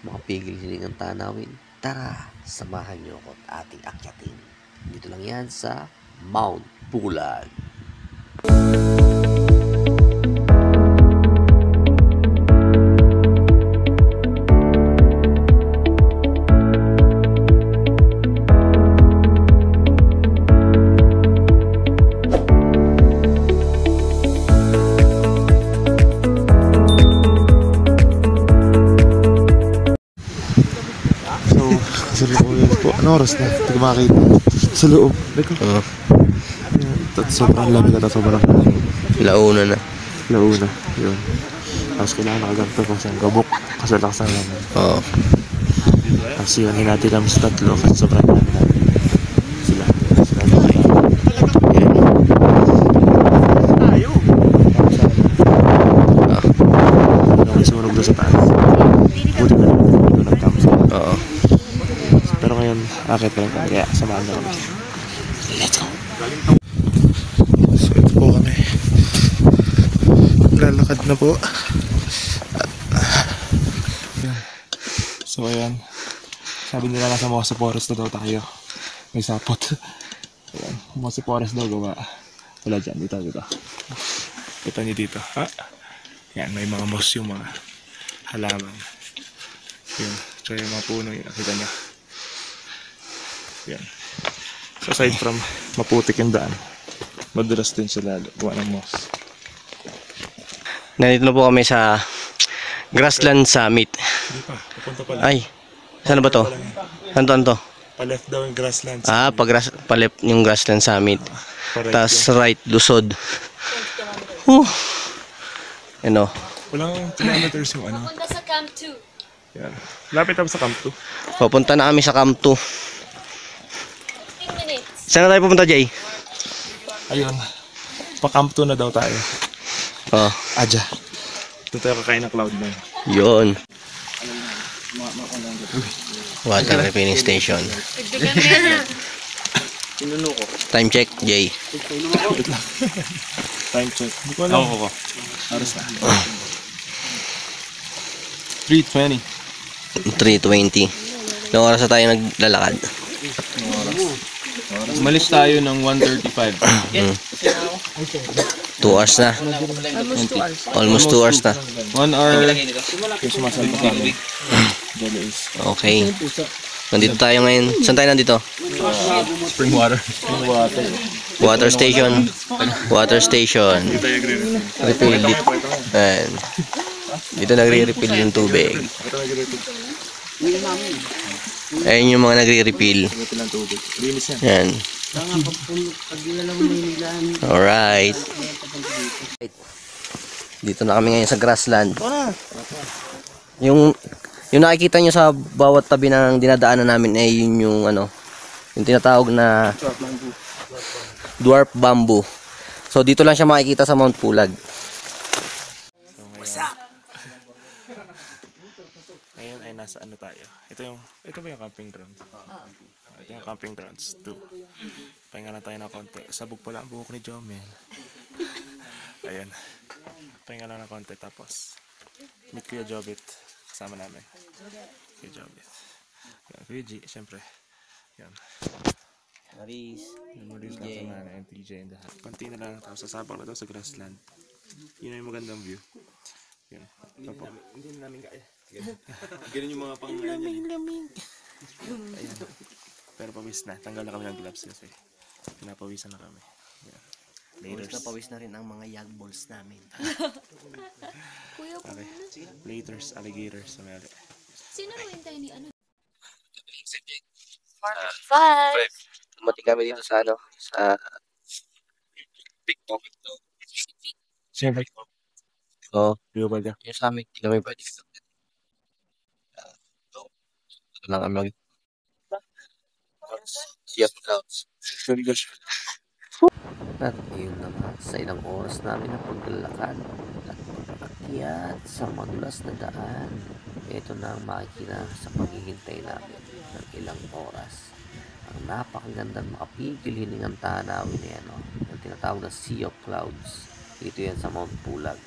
makapigil hiningang tanawin, tara, samahan niyo ako at ating akyatin. Dito lang yan sa Mount Pulag. Anong oras na? Hindi ko makakita. Sa loob. Oo. Sobrang lamig at sobrang lamig. Launa na. Launa. Yun. Tapos kailangan nakaganto kasi ang gabok. Kasi lakas na lamig. Oo. Kasi yun, hinati kami sa tatlo kasi sobrang lamig namin. Sila. Okay. Yan. May sunog doon sa taas. Buti ka naman. Doon nagkamsa. Oo. Pero ngayon, akit pa lang kami. Kaya samahan na kami. Let's go! So ito po kami. Lalakad na po. So ayan. Sabi nila nasa Mosa Forest na daw tayo. May sapot. Ayan. Mosa Forest daw gawa. Wala dyan. Dito. Kita niyo dito. Ha? Yan. May mga moss yung mga halaman. Yun. So yung mga puno yun. Kita niyo. Yan. So aside from maputik yung daan, madulas din siya lalo. Gawa ng moss. Nandito na po kami sa Grassland Summit. Hindi pa. Papunta pa lang. Ay, saan ba to? Saan to? Pa-left daw yung grasslands. Ah, palip yung Grassland Summit. Tas right, Lusod. Ano? Walang kilometers yung ano. Punta sa Camp 2. Yan. Lapit tayo sa Camp 2. Papunta na kami sa Camp 2. 15 minutes. Saan na tayo pupunta, Jay? Ayun. Pa-Camp 2 na daw tayo. Oh, Aja. Doon tayo kakain ng Cloud9. yun. Water refilling station. Time check, Jay. Time check. Hindi ko alam. Ako. Aras na. 3:20. 3:20. Ilang oras na tayo naglalakad? Umalis tayo ng 1:35. 2 hours na. Almost 2 hours na. 1 hour. Yung sumasalpa kami. Okay. Nandito tayo ngayon. Saan tayo nandito? Spring water. Spring water. Water station. Water station. Refill it. Ayan. Dito nagre-refill yung tubig. Ayun yung mga nagre-refill. Ayan. Alright. Dito na kami ngayon sa grassland. Yung nakikita nyo sa bawat tabi ng dinadaanan namin ay yun yung ano, yung tinatawag na dwarf bamboo. So dito lang siya makikita sa Mount Pulag. Ngayon ay nasa ano tayo. Ito ba yung camping grounds? Ito yung camping grounds 2. Pahinga na tayo na konti. Sabog pala ang buhok ni Jomel. Ayan. Pahinga lang na konti tapos meet Kuya Jobit. Kasama namin. Kuya Jobit. Yan, Kuya G, syempre. Yan. Maris, TJ. And TJ and lahat. Konti na lang tapos sasabak na daw sa grassland. Yun ay magandang view. Yan. Ito po. Hindi na namin kaya. Ganun yung mga lamig. Ayan. Pero pawis na. Tanggal na kami ng gloves kasi pinapawisan na kami. Yan. pawis na rin ang mga young balls namin. Kuya, Okay. Laters, alligators sa mali. sino mo hintay ni ano? 5. Tumati kami dito sa ano, sa Big pocket to. Siyempre. oh, Di ba ba? yung sa amin, hindi kami pwede. Ito lang kami mag Sea of Clouds. Very good. At yun naman, sa ilang oras namin na paglalakad at pag-akyat sa madulas na daan, ito na ang makikita sa paghihintay namin ng ilang oras. Ang napakagandang makapigil hiningang tanawin na yan, yung tinatawag na Sea of Clouds. Dito yan sa Mount Pulag.